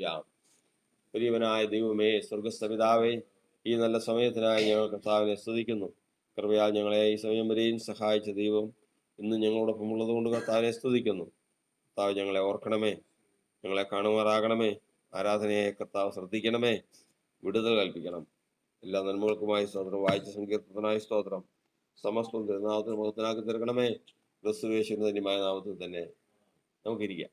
യാം. വലിയവനായ ദൈവമേ, സ്വർഗസ്ഥ പിതാവേ, ഈ നല്ല സമയത്തിനായി ഞങ്ങൾ കർത്താവിനെ സ്തുതിക്കുന്നു. കൃപയാൽ ഞങ്ങളെ ഈ സമയം വരെയും സഹായിച്ച ദൈവം ഇന്ന് ഞങ്ങളോടൊപ്പം ഉള്ളത് കൊണ്ട് കർത്താവിനെ സ്തുതിക്കുന്നു. കർത്താവ് ഞങ്ങളെ ഓർക്കണമേ, ഞങ്ങളെ കാണുമാറാകണമേ. ആരാധനയെ കർത്താവ് ശ്രദ്ധിക്കണമേ, വിടുതൽ കൽപ്പിക്കണം. എല്ലാ നന്മകൾക്കുമായി സ്തോത്രം. വായിച്ച സങ്കീർത്തനായി സ്തോത്രം. സമസ്തം തിരുനാമത്തിന് മുഖത്തിനാക്കി തീർക്കണമേ. ക്രിസ്തുയേശുവിന്റെ ധന്യമായ നാമത്തിൽ തന്നെ നമുക്കിരിക്കാം.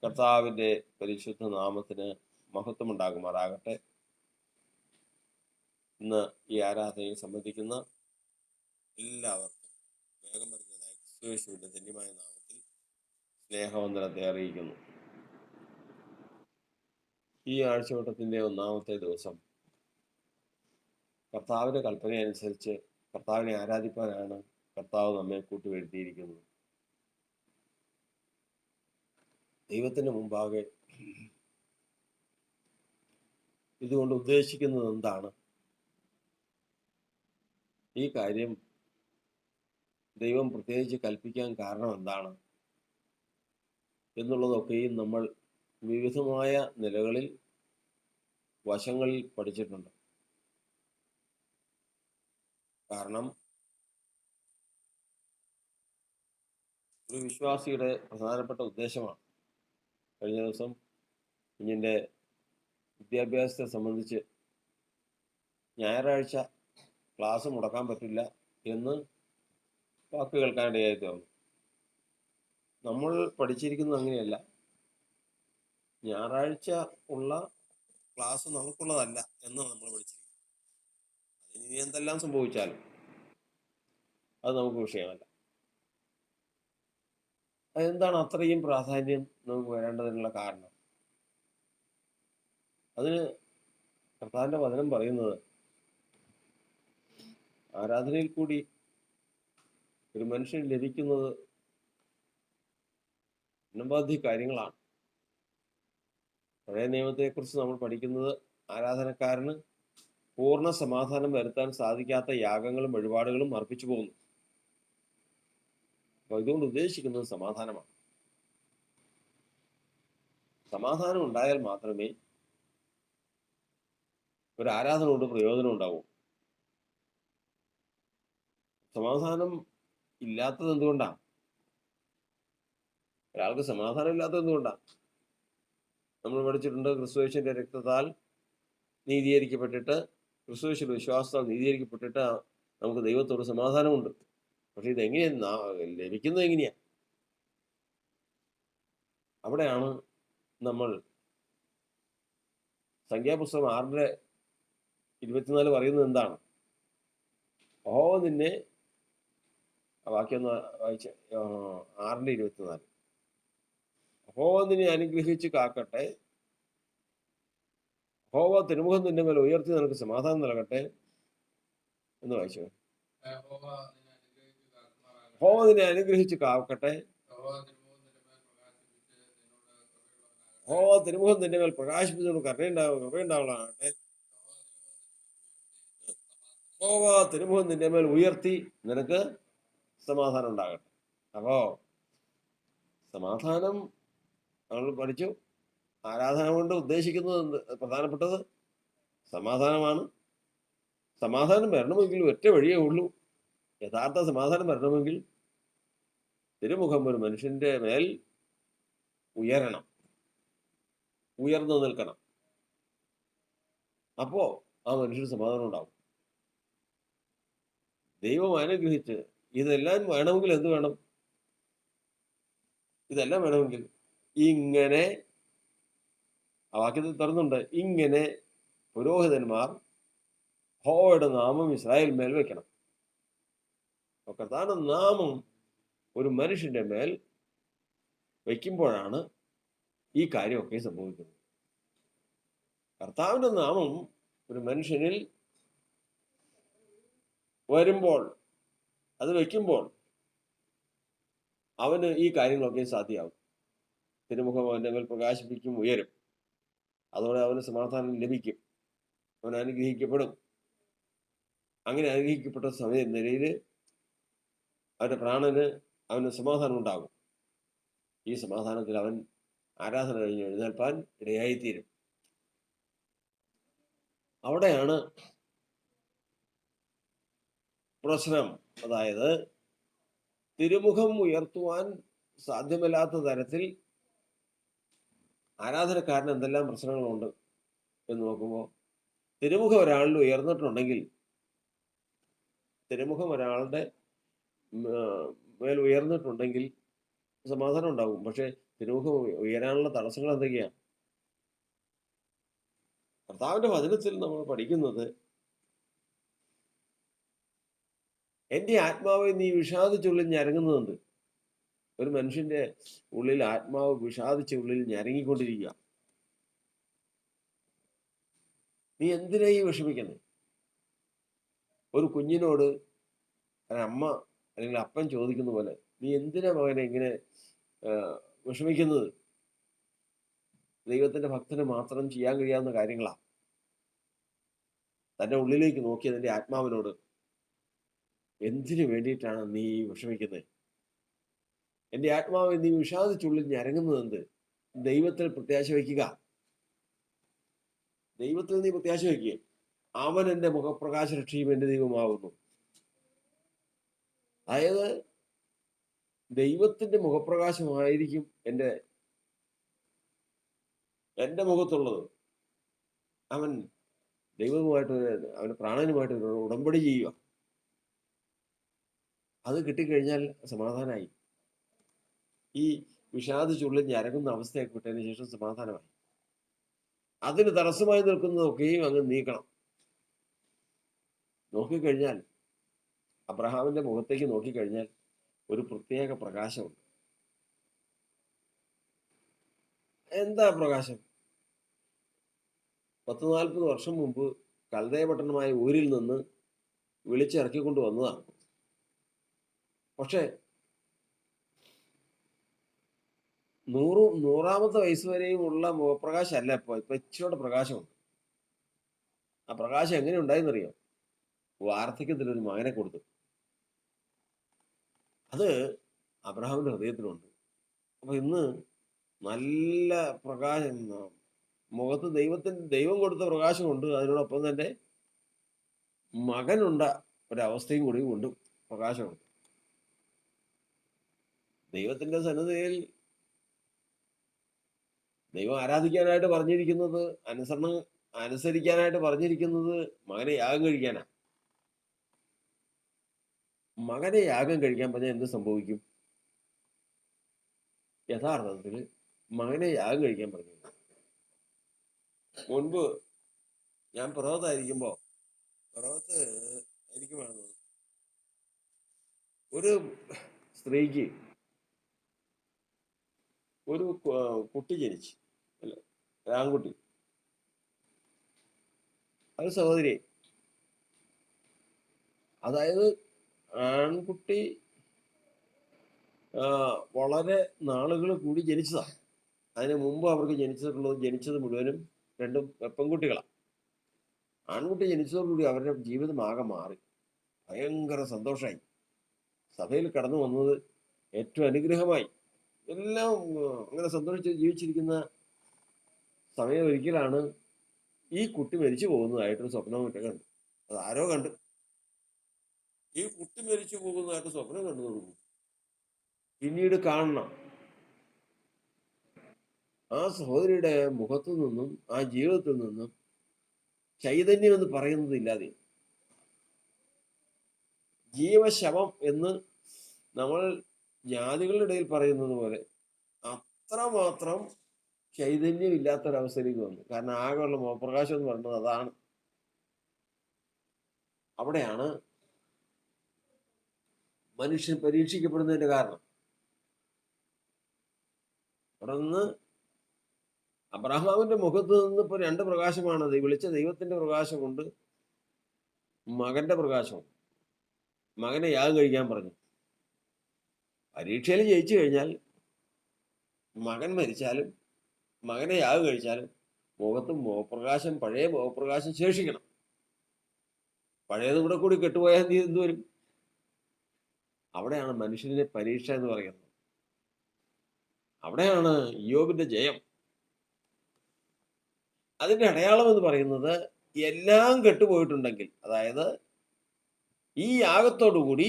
കർത്താവിന്റെ പരിശുദ്ധ നാമത്തിന് മഹത്വം ഉണ്ടാകുമാറാകട്ടെ. ഇന്ന് ഈ ആരാധനയിൽ സംബന്ധിക്കുന്ന എല്ലാവർക്കും വേഗം വരുന്നതിനായി ക്രിസ്തുയേശുവിന്റെ ധന്യമായ നാമത്തിൽ സ്നേഹവന്ദനത്തെ അറിയിക്കുന്നു. ഈ ആഴ്ചവട്ടത്തിന്റെ ഒന്നാമത്തെ ദിവസം കർത്താവിന്റെ കൽപ്പന അനുസരിച്ച് കർത്താവിനെ ആരാധിപ്പാനാണ് കർത്താവ് നമ്മെ കൂട്ടുവരുത്തിയിരിക്കുന്നത്. ദൈവത്തിന് മുമ്പാകെ ഇതുകൊണ്ട് ഉദ്ദേശിക്കുന്നത് എന്താണ്? ഈ കാര്യം ദൈവം പ്രത്യേകിച്ച് കൽപ്പിക്കാൻ കാരണം എന്താണ് എന്നുള്ളതൊക്കെയും നമ്മൾ വിവിധമായ നിലകളിൽ വശങ്ങളിൽ പഠിച്ചിട്ടുണ്ട്. കാരണം ഒരു വിശ്വാസിയുടെ പ്രധാനപ്പെട്ട ഉദ്ദേശമാണ്. കഴിഞ്ഞ ദിവസം കുഞ്ഞിൻ്റെ വിദ്യാഭ്യാസത്തെ സംബന്ധിച്ച് ഞായറാഴ്ച ക്ലാസ് മുടക്കാൻ പറ്റില്ല എന്ന് വാക്ക് കേൾക്കാനിടയായി തോന്നുന്നു. നമ്മൾ പഠിച്ചിരിക്കുന്നത് അങ്ങനെയല്ല. ഞായറാഴ്ച ഉള്ള ക്ലാസ് നമുക്കുള്ളതല്ല എന്ന് നമ്മൾ പഠിച്ചിരിക്കുന്നു. അതിന് എന്തെല്ലാം സംഭവിച്ചാലും അത് നമുക്ക് വിഷയമല്ല. അതെന്താണ് അത്രയും പ്രാധാന്യം നമുക്ക് വരേണ്ടതിനുള്ള കാരണം? അതിന് കർത്താവിന്റെ വചനം പറയുന്നത്, ആരാധനയിൽ കൂടി ഒരു മനുഷ്യന് ലഭിക്കുന്നത് അനവധി കാര്യങ്ങളാണ്. പഴയ നിയമത്തെക്കുറിച്ച് നമ്മൾ പഠിക്കുന്നത് ആരാധനക്കാരന് പൂർണ്ണ സമാധാനം വരുത്താൻ സാധിക്കാത്ത യാഗങ്ങളും വഴിപാടുകളും അർപ്പിച്ചു പോകുന്നു. അപ്പൊ ഇതുകൊണ്ട് ഉദ്ദേശിക്കുന്നത് സമാധാനമാണ്. സമാധാനം ഉണ്ടായാൽ മാത്രമേ ഒരു ആരാധന കൊണ്ട് പ്രയോജനം ഉണ്ടാവൂ. സമാധാനം ഇല്ലാത്തത് എന്തുകൊണ്ടാണ്? ഒരാൾക്ക് സമാധാനം ഇല്ലാത്തത് എന്തുകൊണ്ടാണ്? നമ്മൾ പഠിച്ചിട്ടുണ്ട്, ക്രിസ്തുയേശുവിന്റെ രക്തത്താൽ നീതീകരിക്കപ്പെട്ടിട്ട്, ക്രിസ്തുയേശുവിന്റെ വിശ്വാസത്താൽ നീതീകരിക്കപ്പെട്ടിട്ട് നമുക്ക് ദൈവത്തോട് സമാധാനമുണ്ട്. പക്ഷെ ഇതെങ്ങനെയാ ലഭിക്കുന്നത്? എങ്ങനെയാ? അവിടെയാണ് നമ്മൾ സംഖ്യാപുസ്തകം 6:24 പറയുന്നത് എന്താണ്? നിന്നെ, വാക്യം ഒന്ന് വായിച്ച, 6:24, നിന്നെ അനുഗ്രഹിച്ച് കാക്കട്ടെ, തിരുമുഖം നിന്റെ മേൽ ഉയർത്തി നിനക്ക് സമാധാനം നൽകട്ടെ എന്ന് വായിച്ചു. നിന്നെ അനുഗ്രഹിച്ച് കാക്കട്ടെ, തിരുമുഖം നിന്റെ മേൽ പ്രകാശിപ്പിച്ചുകൊണ്ട് കരുണയുണ്ടാവട്ടെ, തിരുമുഖം നിന്റെ മേൽ ഉയർത്തി നിനക്ക് സമാധാനം ഉണ്ടാകട്ടെ. അപ്പോ സമാധാനം നമ്മൾ പഠിച്ചു. ആരാധന കൊണ്ട് ഉദ്ദേശിക്കുന്നത് പ്രധാനപ്പെട്ടത് സമാധാനമാണ്. സമാധാനം വരണമെങ്കിൽ ഒറ്റ വഴിയേ ഉള്ളൂ. യഥാർത്ഥ സമാധാനം വരണമെങ്കിൽ തിരുമുഖം ഒരു മനുഷ്യന്റെ മേൽ ഉയരണം, ഉയർന്നു നിൽക്കണം. അപ്പോ ആ മനുഷ്യന് സമാധാനം ഉണ്ടാവും. ദൈവം അനുഗ്രഹിച്ച് ഇതെല്ലാം വേണമെങ്കിൽ എന്ത് വേണം? ഇതെല്ലാം വേണമെങ്കിൽ ഇങ്ങനെ, ആ വാക്യത്തിൽ തുറന്നുണ്ട്, ഇങ്ങനെ പുരോഹിതന്മാർ യഹോവയുടെ നാമം ഇസ്രായേൽ മേൽ വെക്കണം. കർത്താവിന്റെ നാമം ഒരു മനുഷ്യന്റെ മേൽ വയ്ക്കുമ്പോഴാണ് ഈ കാര്യമൊക്കെ സംഭവിക്കുന്നത്. കർത്താവിന്റെ നാമം ഒരു മനുഷ്യനിൽ വരുമ്പോൾ, അത് വയ്ക്കുമ്പോൾ അവന് ഈ കാര്യങ്ങളൊക്കെ സാധ്യമാകും. തിരുമുഖം അവന്റെ മേൽ പ്രകാശിപ്പിക്കും, ഉയരും. അതോടെ അവന് സമാധാനം ലഭിക്കും, അവൻ അനുഗ്രഹിക്കപ്പെടും. അങ്ങനെ അനുഗ്രഹിക്കപ്പെട്ട നിലയിൽ അവന്റെ പ്രാണന്, അവന് സമാധാനം ഉണ്ടാകും. ഈ സമാധാനത്തിൽ അവൻ ആരാധന കഴിഞ്ഞ് എഴുന്നേൽപ്പാൻ ഇടയായിത്തീരും. അവിടെയാണ് പ്രശ്നം. അതായത് തിരുമുഖം ഉയർത്തുവാൻ സാധ്യമല്ലാത്ത തരത്തിൽ ആരാധനക്കാരന് എന്തെല്ലാം പ്രശ്നങ്ങളുണ്ട് എന്ന് നോക്കുമ്പോൾ, തിരുമുഖം ഒരാളിൽ ഉയർന്നിട്ടുണ്ടെങ്കിൽ, തിരുമുഖം ഒരാളുടെ മേൽ ഉയർന്നിട്ടുണ്ടെങ്കിൽ സമാധാനം ഉണ്ടാകും. പക്ഷെ തിരുമുഖം ഉയരാനുള്ള തടസ്സങ്ങൾ എന്തൊക്കെയാണ്? കർത്താവിന്റെ വചനത്തിൽ നമ്മൾ പഠിക്കുന്നത്, എന്റെ ആത്മാവ് നീ വിഷാദിച്ചുള്ളിൽ ഞരങ്ങുന്നുണ്ട്. ഒരു മനുഷ്യന്റെ ഉള്ളിൽ ആത്മാവ് വിഷാദിച്ച ഉള്ളിൽ ഞരങ്ങിക്കൊണ്ടിരിക്കുക. നീ എന്തിനായി വിഷമിക്കുന്നത്? ഒരു കുഞ്ഞിനോട് അമ്മ അല്ലെങ്കിൽ അപ്പൻ ചോദിക്കുന്ന പോലെ, നീ എന്തിനാ മകനെ ഇങ്ങനെ വിഷമിക്കുന്നത്? ദൈവത്തിന്റെ ഭക്തന് മാത്രം ചെയ്യാൻ കഴിയാവുന്ന കാര്യങ്ങളാ. തന്റെ ഉള്ളിലേക്ക് നോക്കിയതിന്റെ ആത്മാവിനോട്, എന്തിനു വേണ്ടിയിട്ടാണ് നീ വിഷമിക്കുന്നത്? എന്റെ ആത്മാവ് നീ വിഷാദിച്ചുള്ളിൽ ഞരങ്ങുന്നത് എന്ത്? ദൈവത്തിൽ പ്രത്യാശ വയ്ക്കുക. ദൈവത്തിൽ നീ പ്രത്യാശ വയ്ക്കുക. അവൻ എന്റെ മുഖപ്രകാശ രക്ഷയും എന്റെ ദൈവമാകുന്നു. അതായത് ദൈവത്തിന്റെ മുഖപ്രകാശമായിരിക്കും എന്റെ മുഖത്തുള്ളത്. അവൻ ദൈവവുമായിട്ട്, അവന്റെ പ്രാണനുമായിട്ട് ഉടമ്പടി ചെയ്യുക. അത് കിട്ടിക്കഴിഞ്ഞാൽ സമാധാനമായി. ഈ വിഷാദിച്ചുള്ളിൽ ഞരങ്ങുന്ന അവസ്ഥയൊക്കെ വിട്ടതിന് ശേഷം സമാധാനമായി. അതിന് തടസ്സമായി നിൽക്കുന്നതൊക്കെയും അങ്ങ് നീക്കണം. നോക്കിക്കഴിഞ്ഞാൽ, അബ്രഹാമിന്റെ മുഖത്തേക്ക് നോക്കിക്കഴിഞ്ഞാൽ ഒരു പ്രത്യേക പ്രകാശമുണ്ട്. എന്താ പ്രകാശം? 40 വർഷം മുമ്പ് കൽദയ പട്ടണമായ ഊരിൽ നിന്ന് വിളിച്ചിറക്കിക്കൊണ്ട് വന്നതാണ്. പക്ഷെ 100ാമത്തെ വയസ്സ് വരെയും ഉള്ള മുഖപ്രകാശം അല്ല ഇപ്പൊ ഇച്ചിരിയുടെ പ്രകാശമുണ്ട്. ആ പ്രകാശം എങ്ങനെ ഉണ്ടായെന്നറിയോ? വാർദ്ധക്യത്തിൽ ഒരു മകനെ കൊടുത്തു. അത് അബ്രഹാമിന്റെ ഹൃദയത്തിലുണ്ട്. അപ്പൊ ഇന്ന് നല്ല പ്രകാശം, മുഖത്ത് ദൈവം കൊടുത്ത പ്രകാശമുണ്ട്. അതിനോടൊപ്പം തന്നെ മകനുണ്ട ഒരവസ്ഥയും കൂടി ഉണ്ട്, പ്രകാശമുണ്ട്. ദൈവത്തിന്റെ സന്നിധിയിൽ ദൈവം ആരാധിക്കാനായിട്ട് പറഞ്ഞിരിക്കുന്നത്, അനുസരിക്കാനായിട്ട് പറഞ്ഞിരിക്കുന്നത് മകനെ യാഗം കഴിക്കാനാ. മകനെ യാഗം കഴിക്കാൻ പറഞ്ഞാൽ എന്ത് സംഭവിക്കും? യഥാർത്ഥത്തിൽ മകനെ യാഗം കഴിക്കാൻ പറഞ്ഞു. മുൻപ് ഞാൻ പിറവത്തായിരിക്കുമ്പോ, പിറവത്ത് എനിക്ക് വേണ്ടത് ഒരു സ്ത്രീക്ക് ഒരു കുട്ടി ജനിച്ചു, അല്ല ആൺകുട്ടി. അത് സഹോദരി. അതായത് ആൺകുട്ടി വളരെ നാളുകൾ കൂടി ജനിച്ചതാണ്. അതിന് മുമ്പ് അവർക്ക് ജനിച്ചത് മുഴുവനും രണ്ടും പെൺകുട്ടികളാണ്. ആൺകുട്ടി ജനിച്ചതോടുകൂടി അവരുടെ ജീവിതം ആകെ മാറി. ഭയങ്കര സന്തോഷമായി. സഭയിൽ കടന്നു വന്നത് ഏറ്റവും അനുഗ്രഹമായി. എല്ലാം അങ്ങനെ സന്തോഷിച്ച് ജീവിച്ചിരിക്കുന്ന സമയം ഒരിക്കലാണ് ഈ കുട്ടി മരിച്ചു പോകുന്നതായിട്ടൊരു സ്വപ്നമൊക്കെ കണ്ടു. അത് ആരോ കണ്ടു. ഈ കുട്ടി മരിച്ചു പോകുന്നതായിട്ട് സ്വപ്നം കണ്ടു തുടങ്ങി. പിന്നീട് കാണണം, ആ സഹോദരിയുടെ മുഖത്തു നിന്നും ആ ജീവിതത്തിൽ നിന്നും ചൈതന്യം എന്ന് പറയുന്നത് ഇല്ലാതെ, ജീവശവം എന്ന് നമ്മൾ ജാതികളുടെ ഇടയിൽ പറയുന്നത് പോലെ അത്രമാത്രം ചൈതന്യം ഇല്ലാത്തൊരവസ്ഥയിലേക്ക് വന്നു. കാരണം ആകെയുള്ള മുഖപ്രകാശം എന്ന് പറയുന്നത് അതാണ്. അവിടെയാണ് മനുഷ്യൻ പരീക്ഷിക്കപ്പെടുന്നതിന്റെ കാരണം. അവിടെ നിന്ന് അബ്രഹാമിന്റെ മുഖത്ത് നിന്ന് ഇപ്പൊ 2 പ്രകാശമാണത്. വിളിച്ച ദൈവത്തിന്റെ പ്രകാശമുണ്ട്, മകന്റെ പ്രകാശമുണ്ട്. മകനെ യാഗം കഴിക്കാൻ പറഞ്ഞു. പരീക്ഷയിൽ ജയിച്ചു കഴിഞ്ഞാൽ, മകൻ മരിച്ചാലും മകനെ യാഗം കഴിച്ചാലും മുഖത്ത് മുഖപ്രകാശം, പഴയ മുഖപ്രകാശം ശേഷിക്കണം. പഴയത് കൂടെ കൂടി കെട്ടുപോയാൽ നീ എന്ത് വരും? അവിടെയാണ് മനുഷ്യന്റെ പരീക്ഷ എന്ന് പറയുന്നത്. അവിടെയാണ് ഇയ്യോബിന്റെ ജയം. അതിന്റെ അടയാളം എന്ന് പറയുന്നത് എല്ലാം കെട്ടുപോയിട്ടുണ്ടെങ്കിൽ, അതായത് ഈ യാഗത്തോടുകൂടി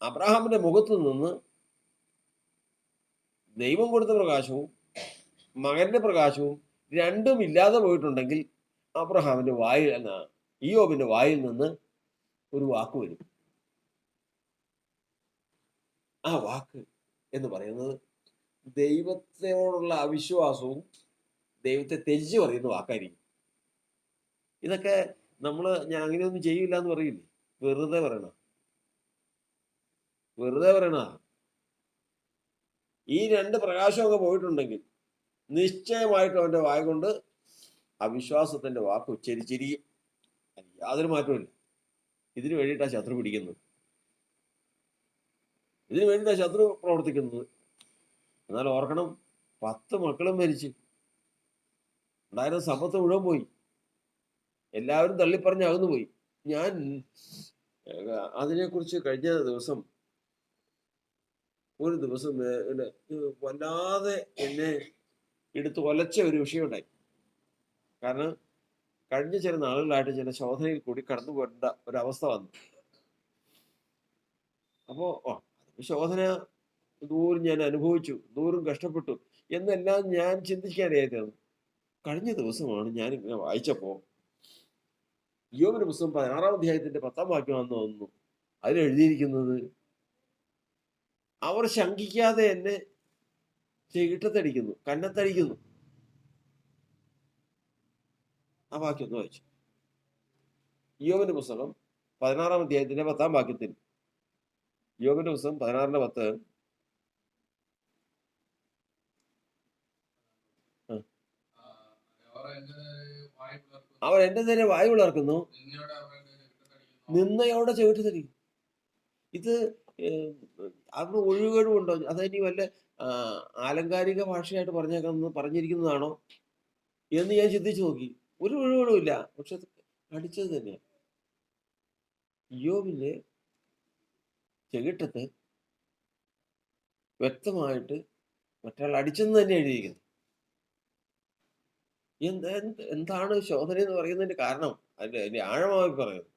അബ്രഹാമിന്റെ മുഖത്ത് നിന്ന് ദൈവം കൊടുത്ത പ്രകാശവും മകന്റെ പ്രകാശവും രണ്ടും ഇല്ലാതെ പോയിട്ടുണ്ടെങ്കിൽ അബ്രഹാമിന്റെ വായിൽ ഇയ്യോബിന്റെ വായിൽ നിന്ന് ഒരു വാക്ക് വരും. ആ വാക്ക് എന്ന് പറയുന്നത് ദൈവത്തോടുള്ള അവിശ്വാസവും ദൈവത്തെ ത്യജിച്ച് പറയുന്ന വാക്കായിരിക്കും. ഇതൊക്കെ ഞാൻ അങ്ങനെയൊന്നും ചെയ്യില്ല എന്ന് പറയില്ലേ? വെറുതെ പറയണ. ഈ രണ്ട് പ്രകാശമൊക്കെ പോയിട്ടുണ്ടെങ്കിൽ നിശ്ചയമായിട്ടും അവന്റെ വായ കൊണ്ട് അവിശ്വാസത്തിന്റെ വാക്ക് ഉച്ചരിച്ചിരിക്കും. യാതൊരു മാറ്റമില്ല. ഇതിനു വേണ്ടിയിട്ടാണ് ശത്രു പിടിക്കുന്നത്, ഇതിനു വേണ്ടിയിട്ടാണ് ശത്രു പ്രവർത്തിക്കുന്നത്. എന്നാൽ ഓർക്കണം, 10 മക്കളും മരിച്ച്, ഉണ്ടായിരുന്ന സമ്പത്ത് മുഴുവൻ പോയി, എല്ലാവരും തള്ളിപ്പറഞ്ഞ് അകന്നു പോയി. ഞാൻ അതിനെക്കുറിച്ച് കഴിഞ്ഞ ദിവസം ഒരു ദിവസം വല്ലാതെ എന്നെ എടുത്ത് ഒലച്ച ഒരു വിഷയം ഉണ്ടായി. കാരണം കഴിഞ്ഞ ചില നാളുകളായിട്ട് ചില ശോധനയിൽ കൂടി കടന്നു പോരേണ്ട ഒരവസ്ഥ വന്നു. അപ്പോ ശോധന ദൂരം ഞാൻ അനുഭവിച്ചു, ദൂരം കഷ്ടപ്പെട്ടു എന്നെല്ലാം ഞാൻ ചിന്തിക്കാനിടയായി തീർന്നു. കഴിഞ്ഞ ദിവസമാണ് ഞാൻ ഇങ്ങനെ വായിച്ചപ്പോ ഇയ്യോബിന്റെ പുസ്തകം 16-ാം അധ്യായത്തിന്റെ 10-ാം വാക്യമാണെന്ന് തോന്നുന്നു. അതിലെഴുതിയിരിക്കുന്നത്, അവർ ശങ്കിക്കാതെ എന്നെ ചെകിട്ടത്തടിക്കുന്നു, കന്നത്തടിക്കുന്നു. ആ വാക്യം ഒന്ന് വായിച്ചു. ഇയ്യോബിന്റെ പുസ്തകം 16-ാം അധ്യായത്തിന്റെ 10-ാം വാക്യത്തിൽ, ഇയ്യോബിന്റെ പുസ്തകം 16-10, അവർ എന്റെ നേരെ വായു വിളർക്കുന്നു, നിന്നയോടെ ചെകിട്ടത്തടിക്കുന്നു. ഇത് അതിന് ഒഴികഴിവുണ്ടോ? അതിനി വല്ല ആലങ്കാരിക ഭാഷയായിട്ട് പറഞ്ഞിരിക്കുന്നതാണോ എന്ന് ഞാൻ ചിന്തിച്ചു നോക്കി. ഒരു ഒഴിവുകളുമില്ല. പക്ഷെ അടിച്ചത് തന്നെയാണ്. ഇയ്യോബിന്റെ ചെകിട്ടത്ത് വ്യക്തമായിട്ട് മറ്റൊരാൾ അടിച്ചെന്ന് തന്നെ എഴുതിയിരിക്കുന്നത്. എന്താണ് ശോധന എന്ന് പറയുന്നതിന്റെ കാരണം? അതിന്റെ ആഴമായി പറയുന്നത്.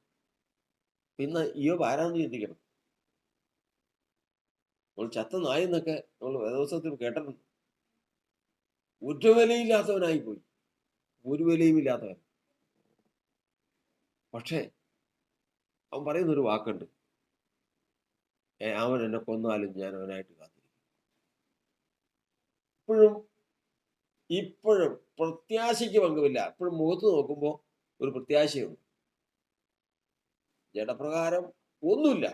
പിന്നെ ഇയ്യോബ് ആരാന്ന് ചിന്തിക്കണം. നമ്മൾ ചത്ത നായി എന്നൊക്കെ നമ്മൾ വേദപുസ്തകത്തിൽ കേട്ടിട്ടുണ്ട്. ഒരു വിലയില്ലാത്തവനായി പോയി, ഒരു വിലയും ഇല്ലാത്തവൻ. പക്ഷേ അവൻ പറയുന്നൊരു വാക്കുണ്ട്, അവൻ എന്നെ കൊന്നാലും ഞാൻ അവനായിട്ട് കാത്തിരിക്കും. ഇപ്പോഴും പ്രത്യാശയ്ക്ക് പങ്കുമില്ല. ഇപ്പോഴും മുഖത്ത് നോക്കുമ്പോൾ ഒരു പ്രത്യാശയുണ്ട്. ജഡപ്രകാരം ഒന്നുമില്ല.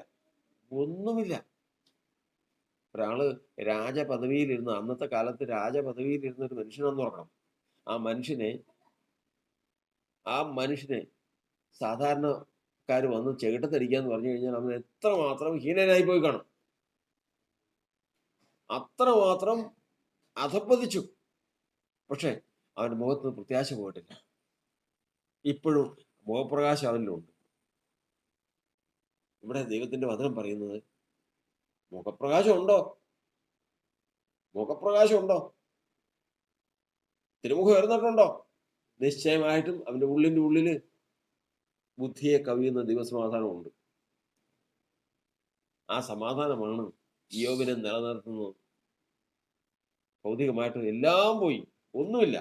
ഒരാള് രാജപദവിയിലിരുന്ന്, അന്നത്തെ കാലത്ത് രാജപദവിയിലിരുന്ന ഒരു മനുഷ്യനെന്ന് ഓർക്കണം. ആ മനുഷ്യനെ സാധാരണക്കാർ വന്ന് ചെകിട്ടത്തടിക്കാന്ന് പറഞ്ഞു കഴിഞ്ഞാൽ അവൻ എത്രമാത്രം ഹീനനായി പോയി കാണും, അത്രമാത്രം അധപ്പതിച്ചു. പക്ഷെ അവന്റെ മുഖത്ത് പ്രത്യാശ പോയിട്ടില്ല. ഇപ്പോഴും മുഖപ്രകാശം അവനിലുണ്ട്. ഇവിടെ ദൈവത്തിന്റെ വചനം പറയുന്നത്, മുഖപ്രകാശം ഉണ്ടോ? തിരുമുഖം ഉയർന്നിട്ടുണ്ടോ? നിശ്ചയമായിട്ടും അവന്റെ ഉള്ളിന്റെ ഉള്ളില് ബുദ്ധിയെ കവിയുന്ന ദൈവസമാധാനമുണ്ട്. ആ സമാധാനമാണ് ഇയ്യോബിനെ നിലനിർത്തുന്നത്. ഭൗതികമായിട്ട് എല്ലാം പോയി, ഒന്നുമില്ല.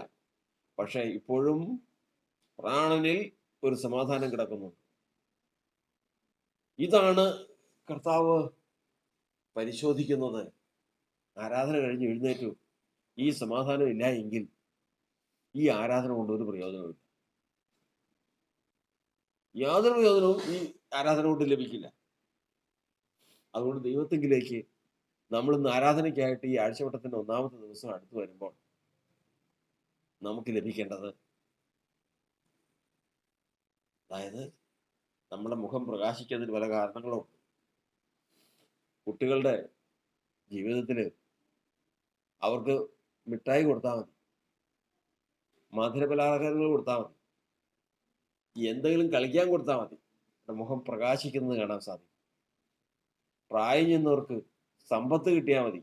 പക്ഷെ ഇപ്പോഴും പ്രാണനിൽ ഒരു സമാധാനം കിടക്കുന്നു. ഇതാണ് കർത്താവ് പരിശോധിക്കുന്നത്. ആരാധന കഴിഞ്ഞ് എഴുന്നേറ്റു, ഈ സമാധാനം ഇല്ല എങ്കിൽ ഈ ആരാധന കൊണ്ട് ഒരു പ്രയോജനമില്ല. യാതൊരു പ്രയോജനവും ഈ ആരാധന കൊണ്ട് ലഭിക്കില്ല. അതുകൊണ്ട് ദൈവത്തെങ്കിലേക്ക് നമ്മളിന്ന് ആരാധനയ്ക്കായിട്ട് ഈ ആഴ്ചവട്ടത്തിന്റെ 1-ാമത്തെ ദിവസം അടുത്ത് വരുമ്പോൾ നമുക്ക് ലഭിക്കേണ്ടത്, അതായത് നമ്മുടെ മുഖം പ്രകാശിക്കുന്നതിന് പല കാരണങ്ങളും. കുട്ടികളുടെ ജീവിതത്തിൽ അവർക്ക് മിഠായി കൊടുത്താൽ മതി, മധുരപലഹാരങ്ങൾ കൊടുത്താൽ മതി, എന്തെങ്കിലും കളിക്കാൻ കൊടുത്താൽ മതി, മുഖം പ്രകാശിക്കുന്നത് കാണാൻ സാധിക്കും. പ്രായം ചെന്നവർക്ക് സമ്പത്ത് കിട്ടിയാൽ മതി,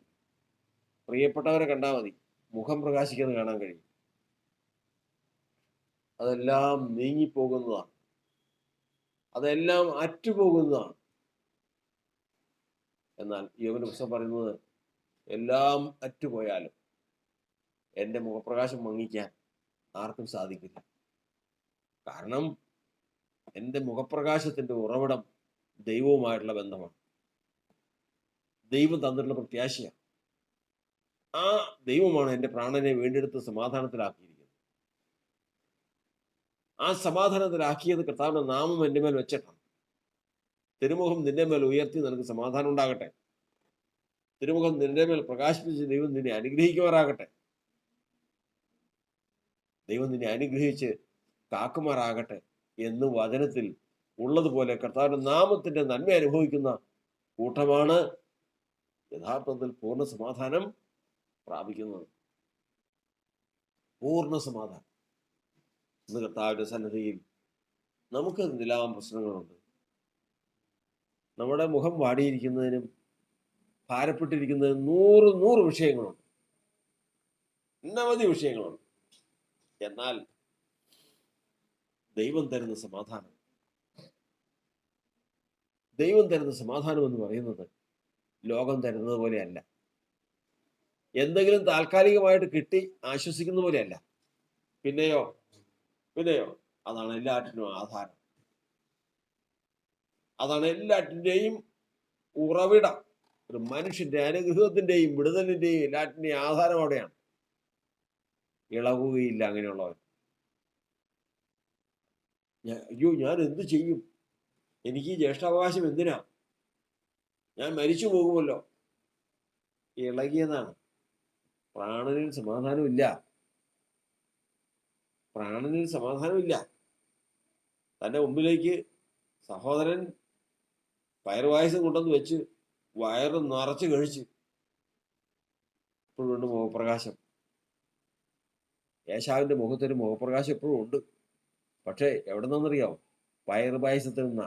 പ്രിയപ്പെട്ടവരെ കണ്ടാൽ മതി, മുഖം പ്രകാശിക്കുന്നത് കാണാൻ കഴിയും. അതെല്ലാം നീങ്ങിപ്പോകുന്നതാണ്, അതെല്ലാം അറ്റുപോകുന്നതാണ്. എന്നാൽ യോബിന്റെ പുസ്തകം പറയുന്നത്, എല്ലാം അറ്റുപോയാലും എൻ്റെ മുഖപ്രകാശം മങ്ങിക്കാൻ ആർക്കും സാധിക്കില്ല. കാരണം എൻ്റെ മുഖപ്രകാശത്തിന്റെ ഉറവിടം ദൈവവുമായിട്ടുള്ള ബന്ധമാണ്, ദൈവം തന്നിട്ടുള്ള പ്രത്യാശയാണ്. ആ ദൈവമാണ് എൻ്റെ പ്രാണനെ വീണ്ടെടുത്ത് സമാധാനത്തിലാക്കിയിരിക്കുന്നത്. ആ സമാധാനത്തിലാക്കിയത് കർത്താവിന്റെ നാമം എൻ്റെ മേൽ വെച്ചിട്ടാണ്. തിരുമുഖം നിന്റെ മേൽ ഉയർത്തി നിനക്ക് സമാധാനം ഉണ്ടാകട്ടെ. തിരുമുഖം നിന്റെ മേൽ പ്രകാശിപ്പിച്ച് ദൈവം നിന്നെ അനുഗ്രഹിക്കുമാറാകട്ടെ. ദൈവം നിന്നെ അനുഗ്രഹിച്ച് കാക്കുമാറാകട്ടെ എന്ന് വചനത്തിൽ ഉള്ളതുപോലെ കർത്താവിന്റെ നാമത്തിന്റെ നന്മ അനുഭവിക്കുന്ന കൂട്ടമാണ് യഥാർത്ഥത്തിൽ പൂർണ്ണ സമാധാനം പ്രാപിക്കുന്നത്. പൂർണ്ണ സമാധാനം. ഇന്ന് കർത്താവിന്റെ സന്നിധിയിൽ നമുക്ക് എന്തെല്ലാം പ്രശ്നങ്ങളുണ്ട്. നമ്മുടെ മുഖം വാടിയിരിക്കുന്നതിനും ഭാരപ്പെട്ടിരിക്കുന്നതിനും നൂറ് വിഷയങ്ങളുണ്ട്, അനവധി വിഷയങ്ങളുണ്ട്. എന്നാൽ ദൈവം തരുന്ന സമാധാനം, ദൈവം തരുന്ന സമാധാനം എന്ന് പറയുന്നത് ലോകം തരുന്നത് പോലെയല്ല, എന്തെങ്കിലും താൽക്കാലികമായിട്ട് കിട്ടി ആശ്വസിക്കുന്ന പോലെയല്ല. പിന്നെയോ അതാണ് എല്ലാറ്റിനും ആധാരം, അതാണ് എല്ലാറ്റിൻ്റെയും ഉറവിടം. ഒരു മനുഷ്യന്റെ അനുഗ്രഹത്തിന്റെയും വിടുതലിന്റെയും എല്ലാറ്റിന്റെയും ആധാരം അവിടെയാണ്. ഇളകുകയില്ല അങ്ങനെയുള്ളവർ. അയ്യോ, ഞാൻ എന്ത് ചെയ്യും, എനിക്ക് ഈ ജ്യേഷ്ഠാവകാശം എന്തിനാ, ഞാൻ മരിച്ചു പോകുമല്ലോ. ഇളകിയതാണ്. പ്രാണനിൽ സമാധാനമില്ല, പ്രാണനിൽ സമാധാനമില്ല. തൻ്റെ മുമ്പിലേക്ക് സഹോദരൻ പയറുപായസം കൊണ്ടുവന്ന് വെച്ച് വയറ് നിറച്ച് കഴിച്ച് ഇപ്പോഴും ഉണ്ട് മുഖപ്രകാശം. ഏശാവിന്റെ മുഖത്തൊരു മുഖപ്രകാശം എപ്പോഴും ഉണ്ട്. പക്ഷേ എവിടെ നിന്നറിയാമോ? പയറുപായസത്തിൽ നിന്നാ.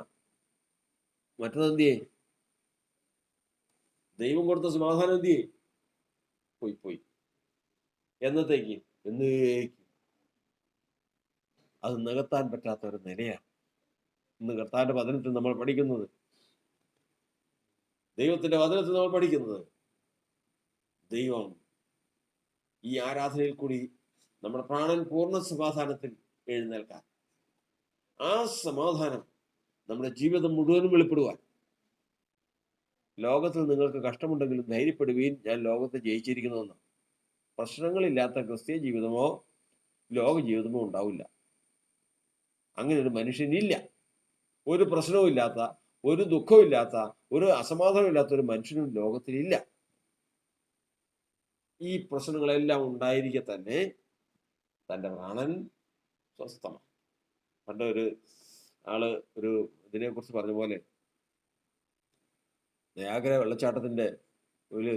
മറ്റതെന്തിയേ? ദൈവം കൊടുത്ത സമാധാനം എന്തിയേ? പോയി. എന്നത്തേക്ക്? എന്നേക്കും. അത് നികത്താൻ പറ്റാത്ത ഒരു നിലയാണ് ഇന്ന് കർത്താവിന്റെ വചനത്തിൽ നമ്മൾ പഠിക്കുന്നത്. ദൈവത്തിന്റെ വചനത്തിൽ നമ്മൾ പഠിക്കുന്നത്, ദൈവം ഈ ആരാധനയിൽ കൂടി നമ്മുടെ പ്രാണൻ പൂർണ്ണ സമാധാനത്തിൽ എഴുന്നേൽക്കാൻ, ആ സമാധാനം നമ്മുടെ ജീവിതം മുഴുവനും വെളിപ്പെടുവാൻ. ലോകത്തിൽ നിങ്ങൾക്ക് കഷ്ടമുണ്ടെങ്കിലും ധൈര്യപ്പെടുവീൻ, ഞാൻ ലോകത്തെ ജയിച്ചിരിക്കുന്നുവെന്ന്. പ്രശ്നങ്ങളില്ലാത്ത ക്രിസ്തീയ ജീവിതമോ ലോക ജീവിതമോ ഉണ്ടാവില്ല. അങ്ങനെ ഒരു മനുഷ്യനില്ല. ഒരു പ്രശ്നവും ഇല്ലാത്ത, ഒരു ദുഃഖവും ഇല്ലാത്ത, ഒരു അസമാധാനം ഇല്ലാത്ത ഒരു മനുഷ്യനും ലോകത്തിലില്ല. ഈ പ്രശ്നങ്ങളെല്ലാം ഉണ്ടായിരിക്കെ തന്നെ തൻ്റെ പ്രാണൻ സ്വസ്ഥമാണ്. പണ്ട് ഒരു ആള് ഒരു ഇതിനെ കുറിച്ച് പറഞ്ഞ പോലെ, നയാഗ്ര വെള്ളച്ചാട്ടത്തിന്റെ ഒരു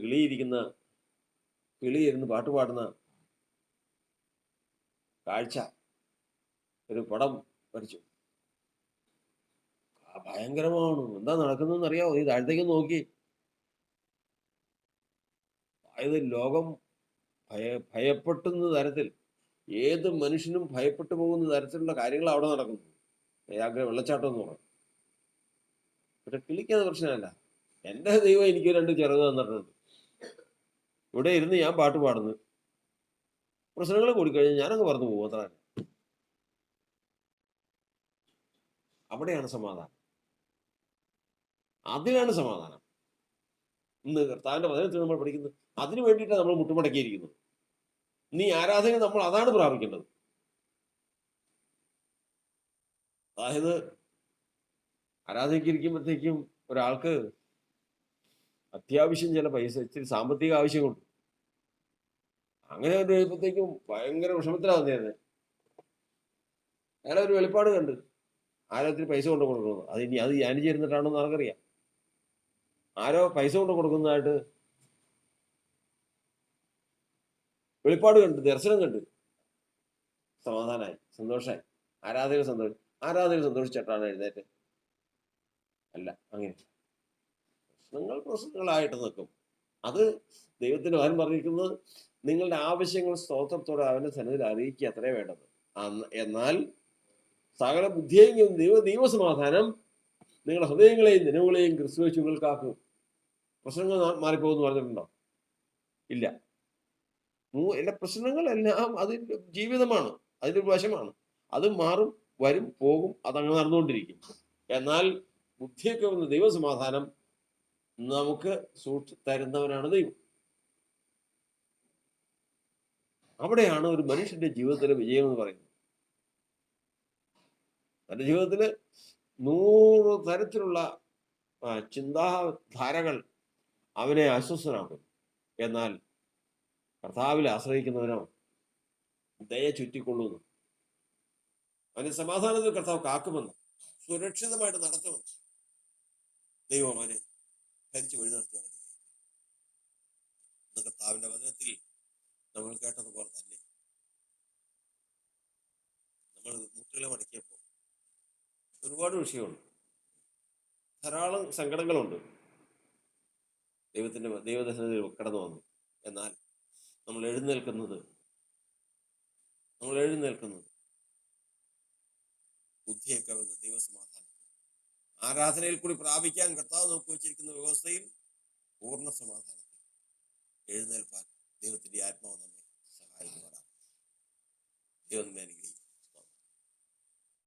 കിളി ഇരുന്ന് പാട്ട് പാടുന്ന കാഴ്ച ഒരു പടം വരച്ചു. ഭയങ്കരമാണ്. എന്താ നടക്കുന്നതെന്ന് അറിയാമോ? ഈ താഴത്തേക്ക് നോക്കി. അതായത് ലോകം ഭയപ്പെട്ടുന്ന തരത്തിൽ, ഏത് മനുഷ്യനും ഭയപ്പെട്ടു പോകുന്ന തരത്തിലുള്ള കാര്യങ്ങൾ അവിടെ നടക്കുന്നു. നയാഗ്ര വെള്ളച്ചാട്ടം എന്ന് പറയും. പക്ഷെ കിളിക്കത് പ്രശ്നമല്ല. എൻ്റെ ദൈവം എനിക്ക് 2 ചിറക് തന്നിട്ടുണ്ട്. ഇവിടെ ഇരുന്ന് ഞാൻ പാട്ട് പാടുന്നു. പ്രശ്നങ്ങൾ കൂടിക്കഴിഞ്ഞാൽ ഞാനങ്ങ് പറന്നു പോകും. അത്ര അവിടെയാണ് സമാധാനം. അതിലാണ് സമാധാനം. ഇന്ന് കർത്താവിന്റെ വചനത്തിൽ നമ്മൾ പഠിക്കുന്നത് അതിനു വേണ്ടിയിട്ടാണ് നമ്മൾ മുട്ടുമടക്കിയിരിക്കുന്നത്. നീ ആരാധന നമ്മൾ അതാണ് പ്രാപിക്കേണ്ടത്. അതായത് ആരാധനയ്ക്കിരിക്കുമ്പോഴത്തേക്കും ഒരാൾക്ക് അത്യാവശ്യം ചില പൈസ, ഇച്ചിരി സാമ്പത്തിക ആവശ്യമുണ്ട്. അങ്ങനെ കഴിയുമ്പോഴത്തേക്കും ഭയങ്കര വിഷമത്തിലാണ് വന്നേരുന്നത്. അയാളെ ഒരു വെളിപ്പാട് കണ്ട് ആരോ ഒത്തിരി പൈസ കൊണ്ട് കൊടുക്കുന്നത്. അത് ധ്യാനം ചേരുന്നിട്ടാണെന്ന് ആർക്കറിയാം. ആരോ പൈസ കൊണ്ട് കൊടുക്കുന്നതായിട്ട് വെളിപ്പാട് കണ്ട്, ദർശനം കണ്ട് സമാധാനമായി, സന്തോഷമായി. ആരാധന സന്തോഷിച്ചിട്ടാണ് എഴുന്നേറ്റ്? അല്ല, അങ്ങനെ പ്രശ്നങ്ങളായിട്ട് നിൽക്കും. അത് ദൈവത്തിന്റെ വചനം പറഞ്ഞിരിക്കുന്നത് നിങ്ങളുടെ ആവശ്യങ്ങൾ സ്തോത്രത്തോടെ അവന്റെ സന്നിധിയിൽ അറിയിക്കുക, അത്രേ വേണ്ടത്. എന്നാൽ സകല ബുദ്ധിയെയും ദൈവസമാധാനം നിങ്ങളുടെ ഹൃദയങ്ങളെയും നിലവുകളെയും ക്രിസ്തുവേശുകൾക്കാക്കും. പ്രശ്നങ്ങൾ മാറിപ്പോകുന്നു പറഞ്ഞിട്ടുണ്ടോ? ഇല്ല. എല്ലാ പ്രശ്നങ്ങളെല്ലാം അതിൻ്റെ ജീവിതമാണ്, അതിൻ്റെ ഒരു വശമാണ്. അത് മാറും, വരും, പോകും, അതങ്ങനെ നടന്നുകൊണ്ടിരിക്കും. എന്നാൽ ബുദ്ധിയൊക്കെ വന്ന് ദൈവസമാധാനം നമുക്ക് തരുന്നവനാണ് ദൈവം. അവിടെയാണ് ഒരു മനുഷ്യന്റെ ജീവിതത്തിലെ വിജയം എന്ന് പറയുന്നത്. തൻ്റെ ജീവിതത്തില് 100 തരത്തിലുള്ള ചിന്താധാരകൾ അവനെ അസ്വസ്ഥനാക്കും. എന്നാൽ കർത്താവിൽ ആശ്രയിക്കുന്നവനോ ദയ ചുറ്റിക്കൊള്ളുന്നു. അവനെ സമാധാനത്തിൽ കർത്താവ് കാക്കുമെന്ന്, സുരക്ഷിതമായിട്ട് നടത്തുമെന്ന് ദൈവം അവനെ ഭരിച്ചു വഴി നടത്തുവാൻ. കർത്താവിന്റെ വചനത്തിൽ നമ്മൾ കേട്ടതുപോലെ തന്നെ നമ്മൾ മുട്ടുകളെ മടക്കിയപ്പോൾ ഒരുപാട് വിഷയമുണ്ട്, ധാരാളം സങ്കടങ്ങളുണ്ട്. ദൈവദർശനത്തിൽ കടന്നു വന്നു. എന്നാൽ നമ്മൾ എഴുന്നേൽക്കുന്നത് ബുദ്ധിയൊക്കെ വന്ന് ദൈവസമാധാനം ആരാധനയിൽ കൂടി പ്രാപിക്കാൻ കർത്താവ് നമുക്ക് വെച്ചിരിക്കുന്ന വ്യവസ്ഥയിൽ പൂർണ്ണ സമാധാനത്തിൽ എഴുന്നേൽപ്പാൻ ദൈവത്തിന്റെ ആത്മാവ് നമ്മെ സഹായിക്കുവാനാണ്. ദൈവം അനുഗ്രഹിക്കും.